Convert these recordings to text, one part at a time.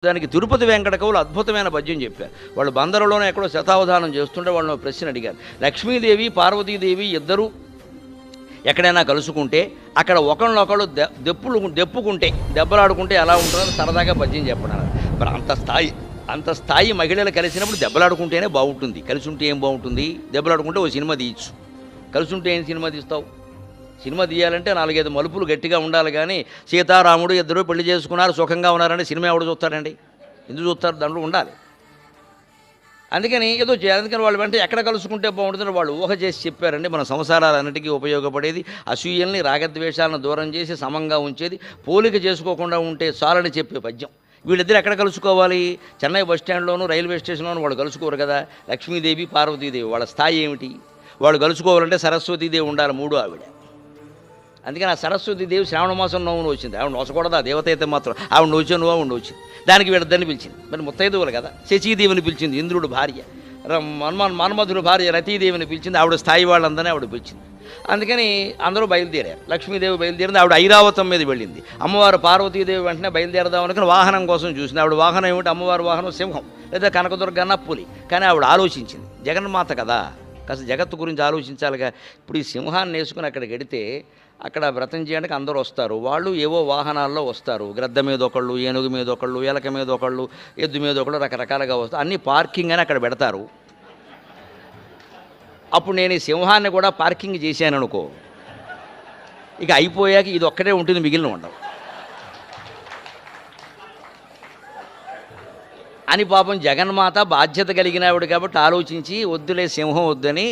దానికి తిరుపతి వెంకట కవులు అద్భుతమైన పద్యం చెప్పారు. వాళ్ళు బందరులోనే ఎక్కడో శతావధానం చేస్తుంటే వాళ్ళు ప్రశ్న అడిగారు. లక్ష్మీదేవి పార్వతీదేవి ఇద్దరు ఎక్కడైనా కలుసుకుంటే అక్కడ ఒకళ్ళొకళ్ళు దెప్పుకుంటే దెబ్బలాడుకుంటే ఎలా ఉంటుందో సరదాగా పద్యం చెప్పడం. మరి అంత స్థాయి మహిళలు కలిసినప్పుడు దెబ్బలాడుకుంటేనే బాగుంటుంది. కలిసి ఉంటే ఏం బాగుంటుంది? దెబ్బలాడుకుంటే ఓ సినిమా తీయచ్చు. కలిసి ఉంటే ఏం సినిమా తీస్తావు? సినిమా తీయాలంటే 4-5 మలుపులు గట్టిగా ఉండాలి. కానీ సీతారాముడు ఇద్దరు పెళ్లి చేసుకున్నారు, సుఖంగా ఉన్నారంటే సినిమా ఎవడు చూస్తారండి? ఎందుకు చూస్తారు? దాంట్లో ఉండాలి. అందుకని ఏదో చేయాలి. అందుకని వాళ్ళు వెంటనే ఎక్కడ కలుసుకుంటే బాగుంటుందని వాళ్ళు ఊహ చేసి చెప్పారండి. మన సంసారాలన్నిటికీ ఉపయోగపడేది అసూయల్ని రాగద్వేషాలను దూరం చేసి సమంగా ఉంచేది, పోలిక చేసుకోకుండా ఉంటే చాలని చెప్పే పద్యం. వీళ్ళిద్దరు ఎక్కడ కలుసుకోవాలి? చెన్నై బస్ స్టాండ్లోనూ రైల్వే స్టేషన్లోనూ వాళ్ళు కలుసుకోరు కదా. లక్ష్మీదేవి పార్వతీదేవి వాళ్ళ స్థాయి ఏమిటి? వాళ్ళు కలుసుకోవాలంటే సరస్వతీదేవి ఉండాలి, మూడో ఆవిడ. అందుకని ఆ సరస్వతీదేవి శ్రావణ మాసం నోవును వచ్చింది. ఆవిడ నోచకూడదు, ఆ దేవత అయితే మాత్రం ఆవిడ నోచే నువ్వు ఆవిడ వచ్చింది. దానికి వీళ్ళిద్దరిని పిలిచింది. మరి ముత్తైదువులు కదా. శచీదేవిని పిలిచింది, ఇంద్రుడు భార్య. మన్మధుడు భార్య రతీదేవిని పిలిచింది. ఆవిడ స్థాయి వాళ్ళందరినీ ఆవిడ పిలిచింది. అందుకని అందరూ బయలుదేరారు. లక్ష్మీదేవి బయలుదేరింది. ఆవిడ ఐరావతం మీద వెళ్ళింది. అమ్మవారు పార్వతీదేవి వెంటనే బయలుదేరదాం అనుకుని వాహనం కోసం చూసింది. ఆవిడ వాహనం ఏమిటి? అమ్మవారి వాహనం సింహం లేదా కనకదుర్గన్న పులి. కానీ ఆవిడ ఆలోచించింది, జగన్మాత కదా, కాస్త జగత్తు గురించి ఆలోచించాలిగా. ఇప్పుడు ఈ సింహాన్ని వేసుకుని అక్కడికి వెడితే అక్కడ వ్రతం చేయడానికి అందరూ వస్తారు. వాళ్ళు ఏవో వాహనాల్లో వస్తారు. గ్రద్ద మీద ఒకళ్ళు, ఏనుగు మీద ఒకళ్ళు, ఎలక మీద ఒకళ్ళు, ఎద్దు మీద ఒకళ్ళు, రకరకాలుగా వస్తారు. అన్నీ పార్కింగ్ అని అక్కడ పెడతారు. అప్పుడు నేను ఈ సింహాన్ని కూడా పార్కింగ్ చేశాను అనుకో, ఇక అయిపోయాక ఇది ఒక్కటే ఉంటుంది, మిగిలిన ఉండవు అని పాపం జగన్మాత బాధ్యత కలిగినవాడు కాబట్టి ఆలోచించి వద్దులే సింహం వద్దని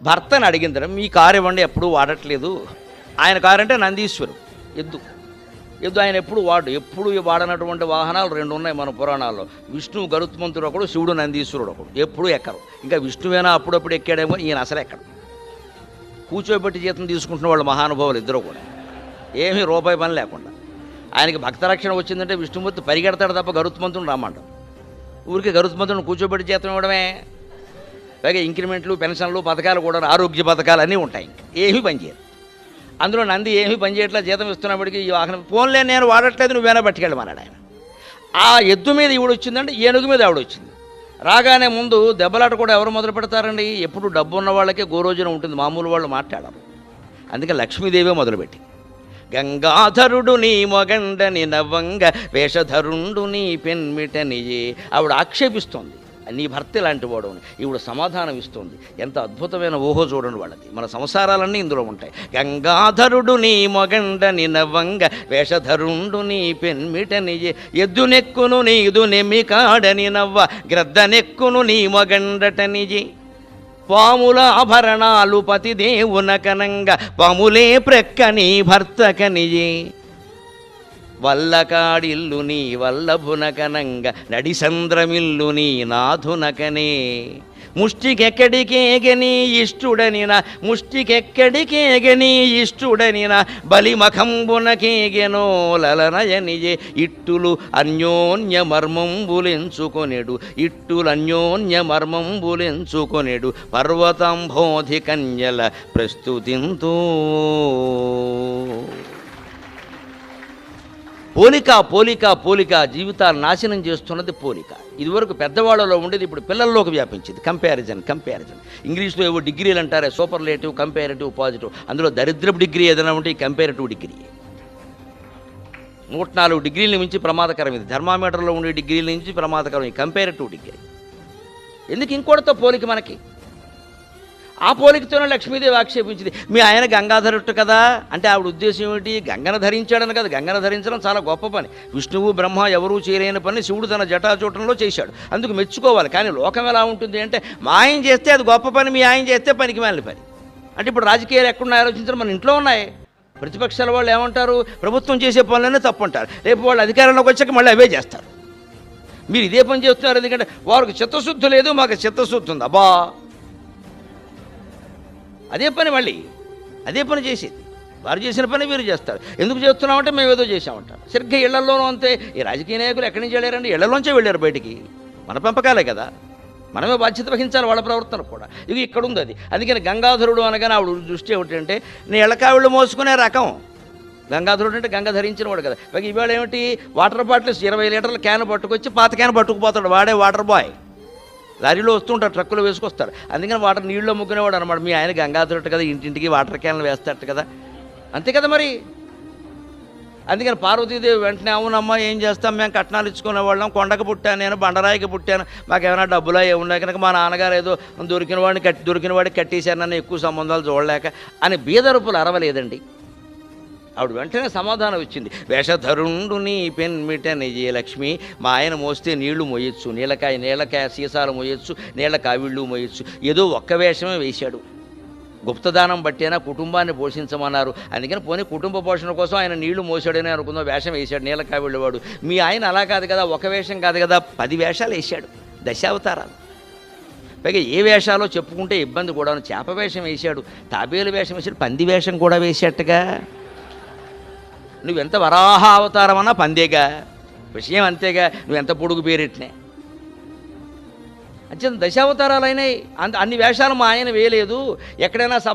భర్తను అడిగింది. మీ కారు ఇవ్వండి, ఎప్పుడూ వాడట్లేదు. ఆయన కారు అంటే నందీశ్వరు, ఎద్దు ఆయన ఎప్పుడు వాడనటువంటి వాహనాలు 2 ఉన్నాయి మన పురాణాల్లో. విష్ణువు గరుత్మంతుడు ఒకడు, శివుడు నందీశ్వరుడు ఒకడు. ఎప్పుడూ ఎక్కరు. ఇంకా విష్ణువేనా అప్పుడప్పుడు ఎక్కాడేమో, ఈయన అసలు ఎక్కడు. కూర్చోబెట్టి జీతం తీసుకుంటున్న వాళ్ళు మహానుభావులు ఇద్దరు కూడా, ఏమీ రూపాయి పని లేకుండా. ఆయనకి భక్తరక్షణ వచ్చిందంటే విష్ణుమూర్తి పరిగెడతాడు తప్ప గరుత్మంతుడు రమ్మంటాడు. ఊరికి గరుత్మంతుడిని కూర్చోబెట్టి జీతం ఇవ్వడమే. పైగా ఇంక్రిమెంట్లు, పెన్షన్లు, పథకాలు కూడా, ఆరోగ్య పథకాలు అన్నీ ఉంటాయి. ఇంకా ఏమీ పనిచేయదు. అందులో నంది ఏమీ పనిచేయట్లా, జీతం ఇస్తున్నప్పటికీ ఈ వాహనం ఫోన్లే నేను వాడట్లేదు, నువ్వేనా పట్టుకెళ్ళమన్నాడు ఆయన. ఆ ఎద్దు మీద ఈవిడ వచ్చిందంటే ఏనుగు మీద ఆవిడ వచ్చింది. రాగానే ముందు దెబ్బలాట కూడా ఎవరు మొదలు పెడతారండి? ఎప్పుడు డబ్బు ఉన్న వాళ్ళకే గోరోజున ఉంటుంది, మామూలు వాళ్ళు మాట్లాడరు. అందుకే లక్ష్మీదేవే మొదలుపెట్టి, గంగాధరుడు నీ మొగండని నవ్వంగ వేషధరుండు నీ పెన్మిటని. ఆవిడ ఆక్షేపిస్తోంది, నీ భర్త ఇలాంటి వాడు అని. ఈవిడ సమాధానం ఇస్తుంది. ఎంత అద్భుతమైన ఊహో చూడండి వాళ్ళది. మన సంసారాలన్నీ ఇందులో ఉంటాయి. గంగాధరుడు నీ మొగండని నవ్వంగ వేషధరుండు నీ పెన్మిటని. ఎద్దునెక్కును నీదు నెమ్మి కాడని నవ్వ గ్రద్దనెక్కును నీ మొగండటనిజి. పాముల ఆభరణాలు పతిదేవున కనంగ పాములే ప్రక్కని భర్తకనిజి. వల్లకాడిల్లు నీ వల్లభునకనంగ నడిసంద్రమిల్లు నీ నాథునకనే. ముష్టికెక్కడికేగని ఇష్టుడనిన బలిమఖంబునకేగెనో లలనయనిజే. ఇట్టులు అన్యోన్యమర్మంబులెంచుకొనెడు పర్వతంబోధి కన్యల ప్రస్తుతింతో. పోలిక జీవితాలు నాశనం చేస్తున్నది పోలిక. ఇదివరకు పెద్దవాళ్ళలో ఉండేది, ఇప్పుడు పిల్లల్లోకి వ్యాపించింది. కంపారిజన్. ఇంగ్లీష్లో ఏవో డిగ్రీలు అంటారే, సూపర్లేటివ్, కంపారిటివ్, పాజిటివ్. అందులో దరిద్రపు డిగ్రీ ఏదైనా ఉంటే ఈ కంపారిటివ్ డిగ్రీ. 104 డిగ్రీల నుంచి ప్రమాదకరం ఇది. థర్మామీటర్లో ఉండే డిగ్రీల నుంచి ప్రమాదకరం ఈ కంపారిటివ్ డిగ్రీ. ఎందుకు? ఇంకోటితో పోలిక మనకి. ఆ పోలికతోనే లక్ష్మీదేవి ఆక్షేపించింది. మీ ఆయన గంగాధరుట్టు కదా అంటే ఆవిడ ఉద్దేశం ఏమిటి? గంగను ధరించాడని కదా. గంగను ధరించడం చాలా గొప్ప పని. విష్ణువు బ్రహ్మ ఎవరూ చేయలేని పని శివుడు తన జటాచూటంలో చేశాడు. అందుకు మెచ్చుకోవాలి. కానీ లోకం ఎలా ఉంటుంది అంటే, మా ఆయన చేస్తే అది గొప్ప పని, మీ ఆయన చేస్తే పనికి మాలిన పని. అంటే ఇప్పుడు రాజకీయాలు ఎక్కడున్నాయి ఆలోచించడం? మన ఇంట్లో ఉన్నాయి. ప్రతిపక్షాల వాళ్ళు ఏమంటారు? ప్రభుత్వం చేసే పనులనే తప్పు అంటారు. రేపు వాళ్ళు అధికారంలోకి వచ్చాక మళ్ళీ అవే చేస్తారు. మీరు ఇదే పని చేస్తున్నారు, ఎందుకంటే వారికి చిత్తశుద్ధి లేదు, మాకు చిత్తశుద్ధి ఉంది. అబ్బా, అదే పని, మళ్ళీ అదే పని చేసేది. వారు చేసిన పని వీరు చేస్తారు. ఎందుకు చేస్తున్నామంటే మేము ఏదో చేసామంటారు. సరిగ్గా ఇళ్లలోనూ అంతే. ఈ రాజకీయ నాయకులు ఎక్కడి నుంచి వెళ్ళారండి? ఇళ్లలోంచే వెళ్ళారు బయటికి. మన పెంపకాలే కదా, మనమే బాధ్యత వహించాలి వాళ్ళ ప్రవర్తన కూడా. ఇది ఇక్కడ ఉంది అది. అందుకని గంగాధరుడు అనగానే ఆవిడ దృష్టి ఏమిటంటే, నీ ఎళ్ళకావిళ్ళు మోసుకునే రకం, గంగాధరుడు అంటే గంగ ధరించిన వాడు కదా. పైగా ఇవాళ ఏమిటి, వాటర్ బాటిల్స్ 20 లీటర్ల క్యాన్ పట్టుకొచ్చి పాత క్యాన్ పట్టుకుపోతాడు, వాడే వాటర్ బాయ్. లారీలో వస్తుంటారు, ట్రక్కులో వేసుకొస్తారు. అందుకని వాటర్ నీళ్ళలో ముగ్గునేవాడు అనమాట. మీ ఆయన గంగాధరుడు కదా, ఇంటింటికి వాటర్ క్యాన్లు వేస్తాడు కదా, అంతే కదా మరి. అందుకని పార్వతీదేవి వెంటనే, అవునమ్మా ఏం చేస్తాం, మేము కట్నాలు ఇచ్చుకునే వాళ్ళం, కొండకు పుట్టాను నేను, బండరాయికి పుట్టాను, మాకేమైనా డబ్బులా ఏమున్నాయి కనుక మా నాన్నగారు ఏదో దొరికిన వాడిని కట్టేశారు, నన్ను ఎక్కువ సంబంధాలు చూడలేక అని బీదరుపులు అరవలేదండి. ఆవిడ వెంటనే సమాధానం ఇచ్చింది. వేషధరుండు నీ పెన్మిట నిజయలక్ష్మి, మా ఆయన మోస్తే నీళ్లు మోయొచ్చు, నీళ్ళకాయ సీసాలు మోయొచ్చు, నీళ్ళ కావిళ్ళు మోయొచ్చు, ఏదో ఒక్క వేషమే వేశాడు. గుప్తదానం బట్టేనా కుటుంబాన్ని పోషించమన్నారు, అందుకని పోనీ కుటుంబ పోషణ కోసం ఆయన నీళ్లు మోసాడని అనుకుందాం, వేషం వేశాడు, నీళ్ళ కావిళ్ళవాడు. మీ ఆయన అలా కాదు కదా, ఒక వేషం కాదు కదా, 10 వేషాలు వేశాడు, దశావతారాలు. పైగా ఏ వేషాలో చెప్పుకుంటే ఇబ్బంది కూడా. చేప వేషం వేశాడు, తాబేలు వేషం వేశాడు, పంది వేషం కూడా వేసేట్టుగా. నువ్వెంత వరాహ అవతారం అన్నా పందేగా, విషయం అంతేగా, నువ్వెంత పొడుగు పేరెట్టినే. అంతే దశావతారాలు అయినాయి. అన్ని వేషాలు మా ఆయన వేయలేదు. ఎక్కడైనా సభ